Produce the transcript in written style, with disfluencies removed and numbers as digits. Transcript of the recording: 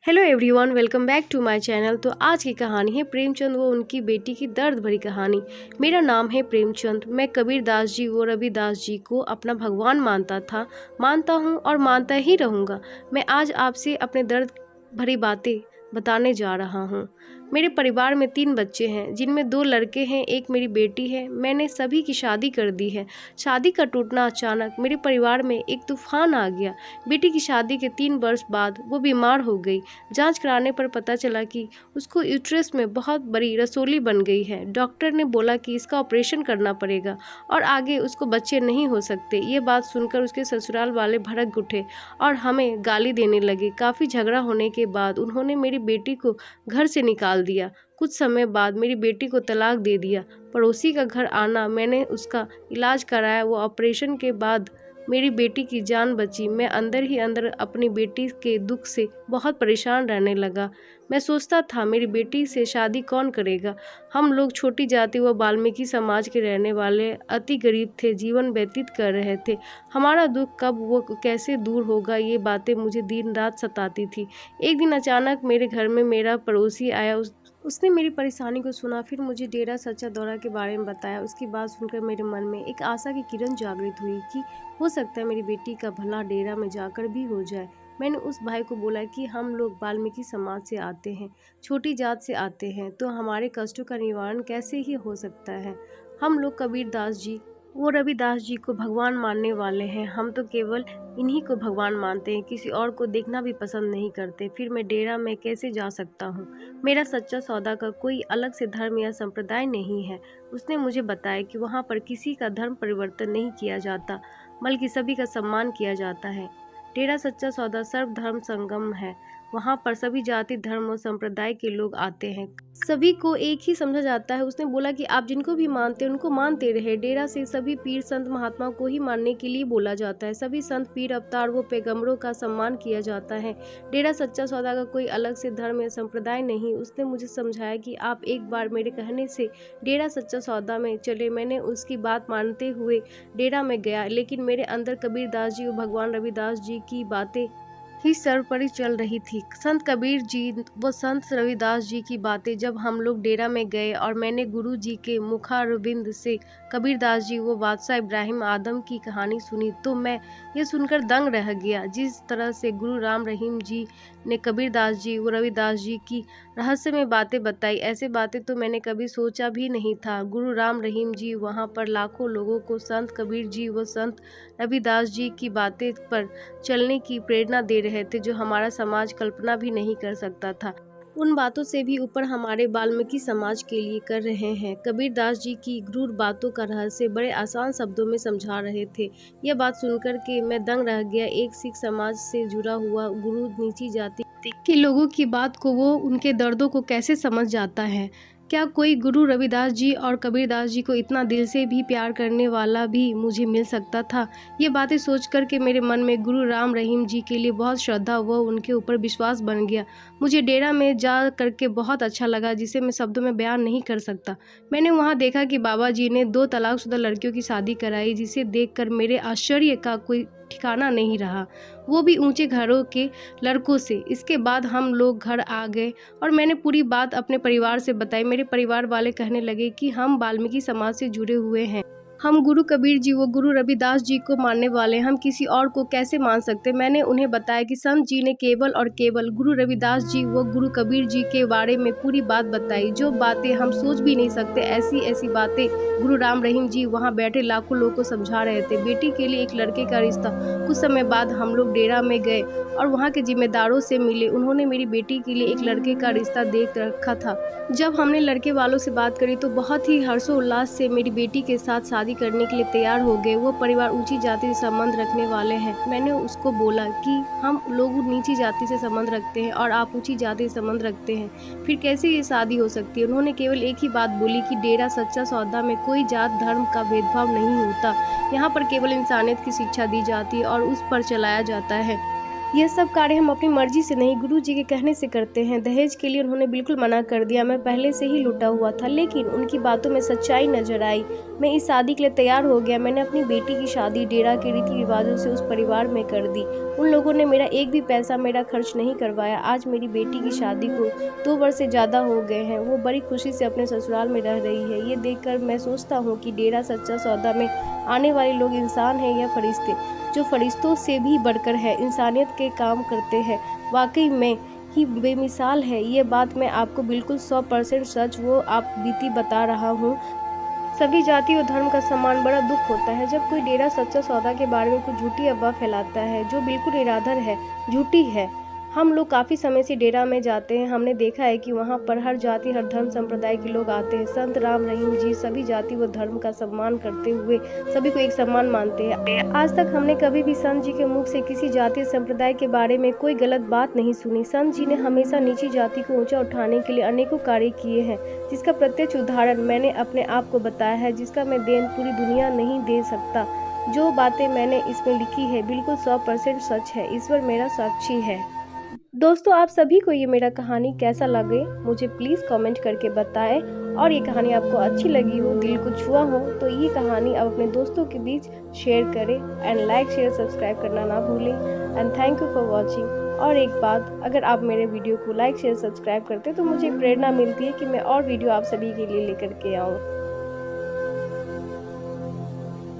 Hello everyone, welcome back to my channel. तो आज की कहानी है प्रेमचंद व उनकी बेटी की दर्द भरी कहानी। मेरा नाम है प्रेमचंद। मैं कबीरदास जी व रविदास जी को अपना भगवान मानता हूँ और मानता ही रहूँगा। मैं आज आपसे अपने दर्द भरी बातें बताने जा रहा हूँ। मेरे परिवार में 3 बच्चे हैं, जिनमें 2 लड़के हैं, एक मेरी बेटी है। मैंने सभी की शादी कर दी है। शादी का टूटना अचानक मेरे परिवार में एक तूफान आ गया। बेटी की शादी के 3 वर्ष बाद वो बीमार हो गई। जांच कराने पर पता चला कि उसको यूट्रस में बहुत बड़ी रसोली बन गई है। डॉक्टर ने बोला कि इसका ऑपरेशन करना पड़ेगा और आगे उसको बच्चे नहीं हो सकते। ये बात सुनकर उसके ससुराल वाले भड़क उठे और हमें गाली देने लगे। काफ़ी झगड़ा होने के बाद उन्होंने मेरी बेटी को घर से निकाल दिया। कुछ समय बाद मेरी बेटी को तलाक दे दिया। पड़ोसी का घर आना, मैंने उसका इलाज कराया। वो ऑपरेशन के बाद मेरी बेटी की जान बची। मैं अंदर ही अंदर अपनी बेटी के दुख से बहुत परेशान रहने लगा। मैं सोचता था, मेरी बेटी से शादी कौन करेगा। हम लोग छोटी जाति व वाल्मीकि समाज के रहने वाले अति गरीब थे, जीवन व्यतीत कर रहे थे। हमारा दुख कब वो कैसे दूर होगा, ये बातें मुझे दिन रात सताती थी। एक दिन अचानक मेरे घर में मेरा पड़ोसी आया। उसने मेरी परेशानी को सुना, फिर मुझे डेरा सच्चा दौरा के बारे में बताया। उसकी बात सुनकर मेरे मन में एक आशा की किरण जागृत हुई कि हो सकता है मेरी बेटी का भला डेरा में जाकर भी हो जाए। मैंने उस भाई को बोला कि हम लोग वाल्मीकि समाज से आते हैं, छोटी जात से आते हैं, तो हमारे कष्टों का निवारण कैसे ही हो सकता है। हम लोग कबीरदास जी वो रविदास जी को भगवान मानने वाले हैं। हम तो केवल इन्हीं को भगवान मानते हैं, किसी और को देखना भी पसंद नहीं करते। फिर मैं डेरा में कैसे जा सकता हूँ। मेरा सच्चा सौदा का कोई अलग से धर्म या संप्रदाय नहीं है। उसने मुझे बताया कि वहाँ पर किसी का धर्म परिवर्तन नहीं किया जाता, बल्कि सभी का सम्मान किया जाता है। डेरा सच्चा सौदा सर्वधर्म संगम है। वहाँ पर सभी जाति, धर्म और संप्रदाय के लोग आते हैं। सभी को एक ही समझा जाता है। उसने बोला कि आप जिनको भी मानते हैं उनको मानते रहे। डेरा से सभी पीर संत महात्मा को ही मानने के लिए बोला जाता है। सभी संत, पीर, अवतार व पैगंबरों का सम्मान किया जाता है। डेरा सच्चा सौदा का कोई अलग से धर्म या संप्रदाय नहीं। उसने मुझे समझाया कि आप एक बार मेरे कहने से डेरा सच्चा सौदा में चले। मैंने उसकी बात मानते हुए डेरा में गया, लेकिन मेरे अंदर कबीरदास जी और भगवान रविदास जी की बातें ही सर्वोपरि चल रही थी। संत कबीर जी व संत रविदास जी की बातें। जब हम लोग डेरा में गए और मैंने गुरु जी के मुखारविंद से कबीरदास जी व बादशाह इब्राहिम आदम की कहानी सुनी, तो मैं ये सुनकर दंग रह गया। जिस तरह से गुरु राम रहीम जी ने कबीरदास जी व रविदास जी की रहस्यमय बातें बताई, ऐसे बातें तो मैंने कभी सोचा भी नहीं था। गुरु राम रहीम जी वहाँ पर लाखों लोगों को संत कबीर जी व संत रविदास जी की बातें पर चलने की प्रेरणा दे रहे थे, जो हमारा समाज कल्पना भी नहीं कर सकता था। उन बातों से भी ऊपर हमारे वाल्मीकि समाज के लिए कर रहे हैं। कबीरदास जी की क्रूर बातों का रहस्य बड़े आसान शब्दों में समझा रहे थे। यह बात सुनकर के मैं दंग रह गया। एक सिख समाज से जुड़ा हुआ गुरु नीची जाति के लोगों की बात को, वो उनके दर्दों को कैसे समझ जाता है। क्या कोई गुरु रविदास जी और कबीरदास जी को इतना दिल से भी प्यार करने वाला भी मुझे मिल सकता था। ये बातें सोच कर के मेरे मन में गुरु राम रहीम जी के लिए बहुत श्रद्धा व उनके ऊपर विश्वास बन गया। मुझे डेरा में जा करके बहुत अच्छा लगा, जिसे मैं शब्दों में बयान नहीं कर सकता। मैंने वहाँ देखा कि बाबा जी ने 2 तलाकशुदा लड़कियों की शादी कराई, जिसे देखकर मेरे आश्चर्य का कोई ठिकाना नहीं रहा, वो भी ऊंचे घरों के लड़कों से। इसके बाद हम लोग घर आ गए और मैंने पूरी बात अपने परिवार से बताई। मेरे परिवार वाले कहने लगे कि हम वाल्मीकि समाज से जुड़े हुए हैं, हम गुरु कबीर जी व गुरु रविदास जी को मानने वाले, हम किसी और को कैसे मान सकते। मैंने उन्हें बताया कि संत जी ने केवल और केवल गुरु रविदास जी व गुरु कबीर जी के बारे में पूरी बात बताई, जो बातें हम सोच भी नहीं सकते। ऐसी ऐसी बातें गुरु राम रहीम जी वहाँ बैठे लाखों लोगों को समझा रहे थे। बेटी के लिए एक लड़के का रिश्ता। कुछ समय बाद हम लोग डेरा में गए और वहाँ के जिम्मेदारों से मिले। उन्होंने मेरी बेटी के लिए एक लड़के का रिश्ता देख रखा था। जब हमने लड़के वालों से बात करी तो बहुत ही हर्षोल्लास से मेरी बेटी के साथ शादी करने के लिए तैयार हो गए। वो परिवार ऊंची जाति से संबंध रखने वाले हैं। मैंने उसको बोला कि हम लोग नीची जाति से संबंध रखते हैं और आप ऊंची जाति से संबंध रखते हैं, फिर कैसे ये शादी हो सकती है। उन्होंने केवल एक ही बात बोली कि डेरा सच्चा सौदा में कोई जात धर्म का भेदभाव नहीं होता, यहाँ पर केवल इंसानियत की शिक्षा दी जाती है और उस पर चलाया जाता है। यह सब कार्य हम अपनी मर्जी से नहीं, गुरु जी के कहने से करते हैं। दहेज के लिए उन्होंने बिल्कुल मना कर दिया। मैं पहले से ही लूटा हुआ था, लेकिन उनकी बातों में सच्चाई नजर आई। मैं इस शादी के लिए तैयार हो गया। मैंने अपनी बेटी की शादी डेरा के रीति रिवाजों से उस परिवार में कर दी। उन लोगों ने मेरा एक भी पैसा मेरा खर्च नहीं करवाया। आज मेरी बेटी की शादी को 2 वर्ष से ज़्यादा हो गए हैं। वो बड़ी खुशी से अपने ससुराल में रह रही है। ये देखकर मैं सोचता हूँ कि डेरा सच्चा सौदा में आने वाले लोग इंसान हैं या फरिश्ते, जो फरिश्तों से भी बढ़कर है, इंसानियत के काम करते हैं। वाकई में ही बेमिसाल है। ये बात मैं आपको बिल्कुल 100% सच वो आप बीती बता रहा हूँ। सभी जाति और धर्म का सम्मान। बड़ा दुख होता है जब कोई डेरा सच्चा सौदा के बारे में कुछ झूठी अफवाह फैलाता है, जो बिल्कुल निराधार है, झूठी है। हम लोग काफ़ी समय से डेरा में जाते हैं। हमने देखा है कि वहाँ पर हर जाति हर धर्म संप्रदाय के लोग आते हैं। संत राम रहीम जी सभी जाति व धर्म का सम्मान करते हुए सभी को एक सम्मान मानते हैं। आज तक हमने कभी भी संत जी के मुख से किसी जाति संप्रदाय के बारे में कोई गलत बात नहीं सुनी। संत जी ने हमेशा नीची जाति को ऊंचा उठाने के लिए अनेकों कार्य किए हैं, जिसका प्रत्यक्ष उदाहरण मैंने अपने आप को बताया है, जिसका मैं देन पूरी दुनिया नहीं दे सकता। जो बातें मैंने इसमें लिखी है बिल्कुल 100% सच है। ईश्वर मेरा साक्षी है। दोस्तों, आप सभी को ये मेरा कहानी कैसा लगे मुझे प्लीज़ कमेंट करके बताएं। और ये कहानी आपको अच्छी लगी हो, दिल को छुआ हो, तो ये कहानी आप अपने दोस्तों के बीच शेयर करें। एंड लाइक शेयर सब्सक्राइब करना ना भूलें। And thank you for watching. और एक बात, अगर आप मेरे वीडियो को लाइक शेयर सब्सक्राइब करते तो मुझे प्रेरणा मिलती है कि मैं और वीडियो आप सभी के लिए लेकर के आऊँ।